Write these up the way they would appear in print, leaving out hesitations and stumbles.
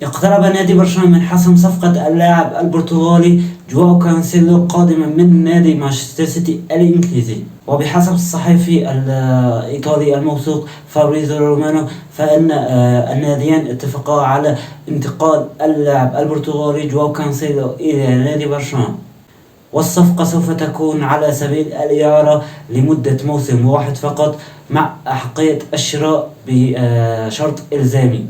اقترب نادي برشلونة من حسم صفقة اللاعب البرتغالي جواو كانسيلو قادما من نادي مانشستر سيتي الإنجليزي. وبحسب الصحفي الإيطالي الموثوق فابريزو رومانو فإن الناديان اتفقا على انتقال اللاعب البرتغالي جواو كانسيلو إلى نادي برشلونة، والصفقة سوف تكون على سبيل الإعارة لمدة موسم واحد فقط مع أحقية الشراء بشرط إلزامي.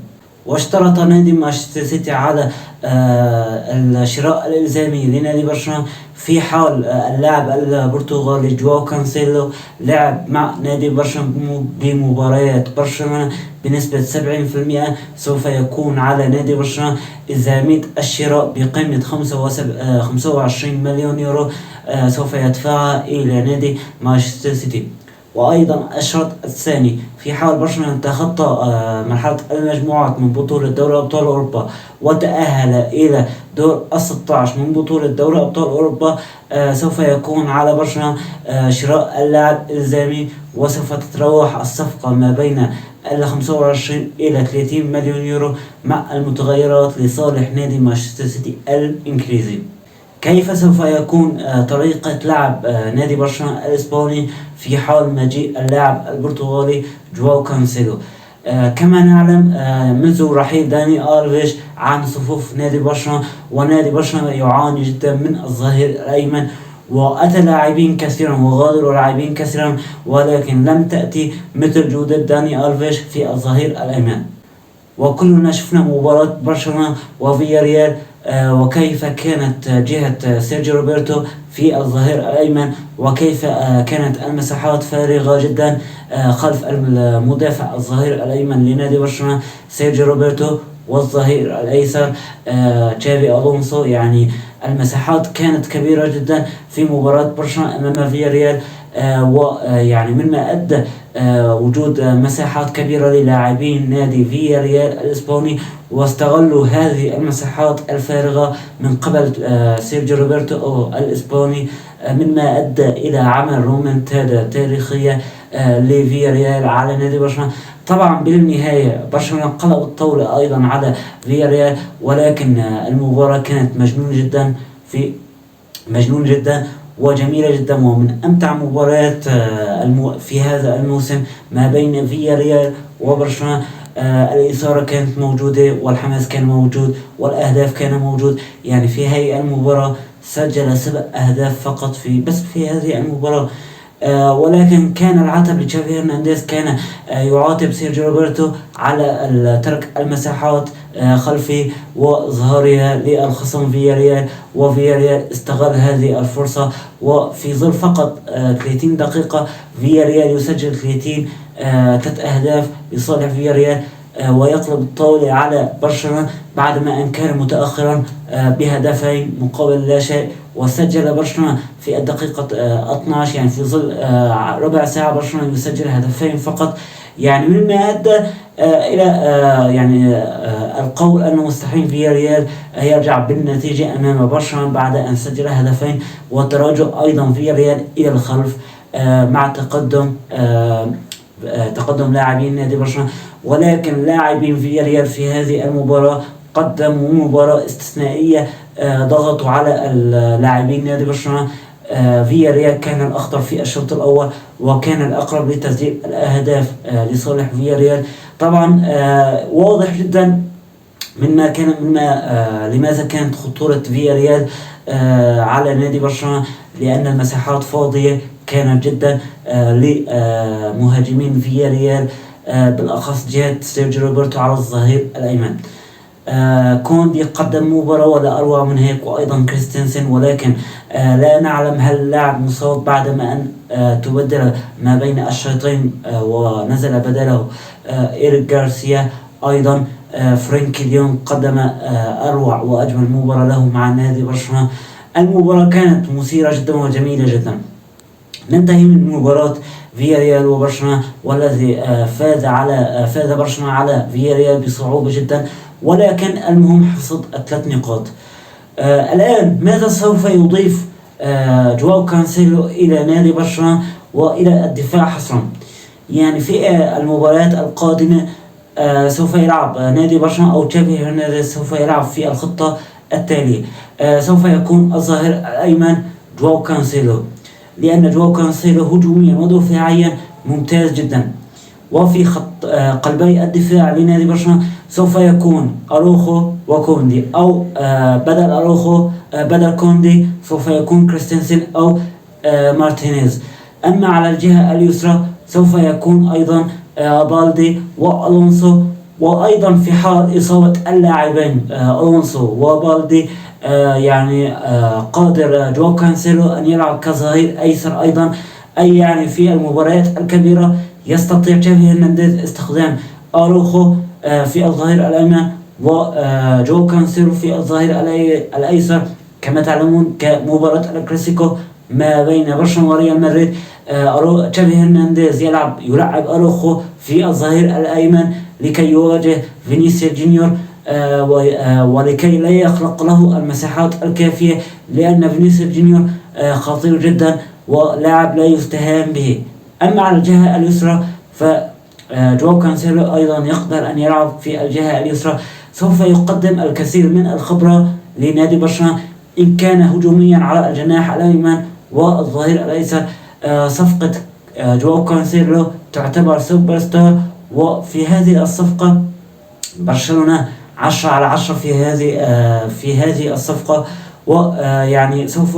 واشترط نادي مانشستر سيتي على الشراء الإلزامي لنادي برشلونة في حال اللاعب البرتغالي جواو كانسيلو لعب مع نادي برشلونة بمباريات برشلونة بنسبة 70%، سوف يكون على نادي برشلونة إلزامية الشراء بقيمة 25 مليون يورو سوف يدفعها إلى نادي مانشستر سيتي. وأيضا الشرط الثاني في حال برشلونة تخطى مرحلة المجموعات من بطولة دوري أبطال أوروبا وتأهل إلى دور 16 من بطولة دوري أبطال أوروبا، سوف يكون على برشلونة شراء اللاعب إلزامي، وسوف تتراوح الصفقة ما بين 25 إلى 30 مليون يورو مع المتغيرات لصالح نادي مانشستر سيتي الإنجليزي. كيف سوف يكون طريقة لعب نادي برشلونة الإسباني في حال مجيء اللاعب البرتغالي جواو كانسيلو؟ كما نعلم منذ رحيل داني ألفيش عن صفوف نادي برشلونة، ونادي برشلونة يعاني جدا من الظهير الأيمن، وأتى لاعبين كثيرا وغادروا لاعبين كثيرا، ولكن لم تأتي مثل جودة داني ألفيش في الظهير الأيمن. وكلنا شفنا مباراة برشلونة وفياريال وكيف كانت جهة سيرجيو روبرتو في الظهير الأيمن، وكيف كانت المساحات فارغة جدا خلف المدافع الظهير الأيمن لنادي برشلونة سيرجيو روبرتو، والظهير الأيسر تشافي ألونسو. يعني المساحات كانت كبيرة جدا في مباراة برشلونة أمام فياريال، ويعني مما أدى وجود مساحات كبيرة للاعبين نادي فياريال الإسباني، واستغلوا هذه المساحات الفارغة من قبل سيرجيو روبرتو الإسباني، مما أدى إلى عمل رومنتادا تاريخية لفياريال على نادي برشلونة. طبعا بالنهاية برشلونة قلب الطاولة أيضا على فياريال، ولكن المباراة كانت مجنون جدا وجميلة جدا، ومن أمتع مباريات في هذا الموسم ما بين فياريال وبرشلونة. الإثارة كانت موجودة، والحماس كان موجود، والأهداف كان موجود. يعني في هذه المباراة سجل 7 أهداف فقط في هذه المباراة. ولكن كان العتب لتشافي هرنانديز، كان يعاتب سيرجيو روبرتو على ترك المساحات خلفه وإظهارها للخصم فياريال، وفياريال استغل هذه الفرصة، وفي ظل فقط 30 دقيقة فياريال يسجل 3 أهداف لصالح فياريال، ويقلب الطاولة على برشلونة بعدما أن كان متأخرا بهدفين مقابل لا شيء. وسجل برشلونة في الدقيقة 12، يعني في ظل ربع ساعة برشلونة يسجل هدفين فقط. يعني مما أدى إلى القول أنه مستحيل فياريال يرجع بالنتيجة أمام برشلونة بعد أن سجل هدفين، وتراجع أيضا فياريال إلى الخلف مع تقدم لاعبين نادي برشلونة. ولكن لاعبين فياريال في هذه المباراة قدموا مباراة استثنائية، ضغطوا على اللاعبين نادي برشلونة. فياريال كان الأخطر في الشوط الأول، وكان الأقرب لتسجيل الأهداف لصالح فياريال. طبعا واضح جدا لماذا كانت خطورة فياريال على نادي برشلونة، لأن المساحات فاضية كانت جدا لمهاجمين فياريال، بالأخص جهة سيرجيو روبرتو على الظهير الأيمن. كوندي قدم مباراة ولا أروع من هيك، وأيضا كريستنسن، ولكن لا نعلم هل اللاعب مصاب بعدما أن تبدل ما بين الشوطين ونزل بدله إيريك غارسيا. أيضا فرانكي ديونغ قدم أروع وأجمل مباراة له مع نادي برشلونة. المباراة كانت مثيرة جدا وجميلة جدا. ننتهي من مباراة فياريال وبرشلونة، والذي فاز برشلونة على فياريال بصعوبة جدا، ولكن المهم حصد 3 نقاط. الآن ماذا سوف يضيف جواو كانسيلو إلى نادي برشلونة وإلى الدفاع حصرا؟ يعني في المباريات القادمة سوف يلعب نادي برشلونة أو تشافي هرنانديز سوف يلعب في الخطة التالية. سوف يكون الظهير الأيمن جواو كانسيلو، لأن جواو كانسيلو هجوميا ودفاعيا ممتاز جدا. وفي خط قلبي الدفاع لنادي برشلونة سوف يكون أروخو وكوندي، أو بدل أروخو بدل كوندي سوف يكون كريستنسن أو مارتينيز. أما على الجهة اليسرى سوف يكون أيضا بالدي وألونسو، وأيضا في حال إصابة اللاعبين ألونسو وبالدي يعني قادر جواو كانسيلو أن يلعب كظهير أيسر أيضا. أي يعني في المباريات الكبيرة يستطيع تشافي هرنانديز استخدام أروخو في الظهير الأيمن وجواو كانسيلو في الظهير الأيسر. كما تعلمون كمباراة الكلاسيكو ما بين برشلونة وريال مدريد، تشافي هرنانديز يلعب أروخو في الظهير الأيمن لكي يواجه فينيسيوس جونيور، ولكي لا يخلق له المساحات الكافية، لأن فينيسيوس جونيور خطير جدا ولاعب لا يستهان به. أما على الجهة اليسرى فجواو كانسيلو أيضا يقدر أن يلعب في الجهة اليسرى، سوف يقدم الكثير من الخبرة لنادي برشلونة إن كان هجوميا على الجناح الأيمن والظهير الأيسر. صفقة جواو كانسيلو تعتبر سوبر ستار، وفي هذه الصفقة برشلونة 10/10 في هذه الصفقة، ويعني سوف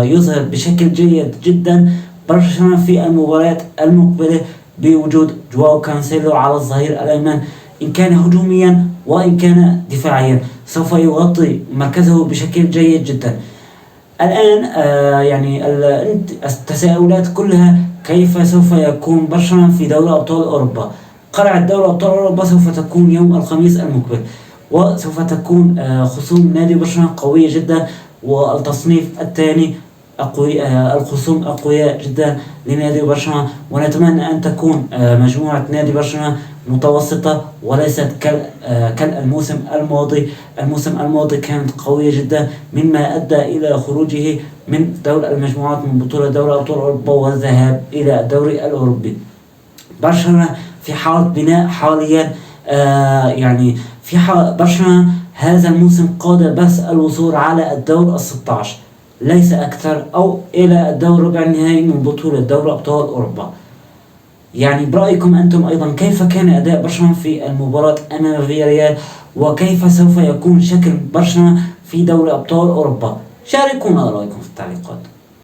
يظهر بشكل جيد جدا برشلونة في المباريات المقبلة بوجود جواو كانسيلو على الظهير الأيمن، إن كان هجوميا وإن كان دفاعيا سوف يغطي مركزه بشكل جيد جدا. الآن يعني التساؤلات كلها كيف سوف يكون برشلونة في دوري أبطال أوروبا. قرعة دوري أبطال أوروبا سوف تكون يوم الخميس المقبل، وسوف تكون خصوم نادي برشلونة قوية جدا، والتصنيف الثاني الخصوم أقوياء جدا لنادي برشلونة. ونتمنى أن تكون مجموعة نادي برشلونة متوسطة وليست كالموسم الماضي. الموسم الماضي كانت قوية جدا، مما أدى إلى خروجه من دور المجموعات من بطولة دوري أبطال أوروبا والذهاب إلى الدوري الأوروبي. برشلونة في حالة بناء حاليا، يعني في حال برشلونة هذا الموسم قادر بس الوصول على الدور 16 ليس أكثر، أو إلى الدور ربع النهائي من بطولة دوري أبطال أوروبا. يعني برأيكم أنتم أيضا كيف كان أداء برشلونة في المباراة أمام فياريال، وكيف سوف يكون شكل برشلونة في دوري أبطال أوروبا؟ شاركونا رأيكم في التعليقات.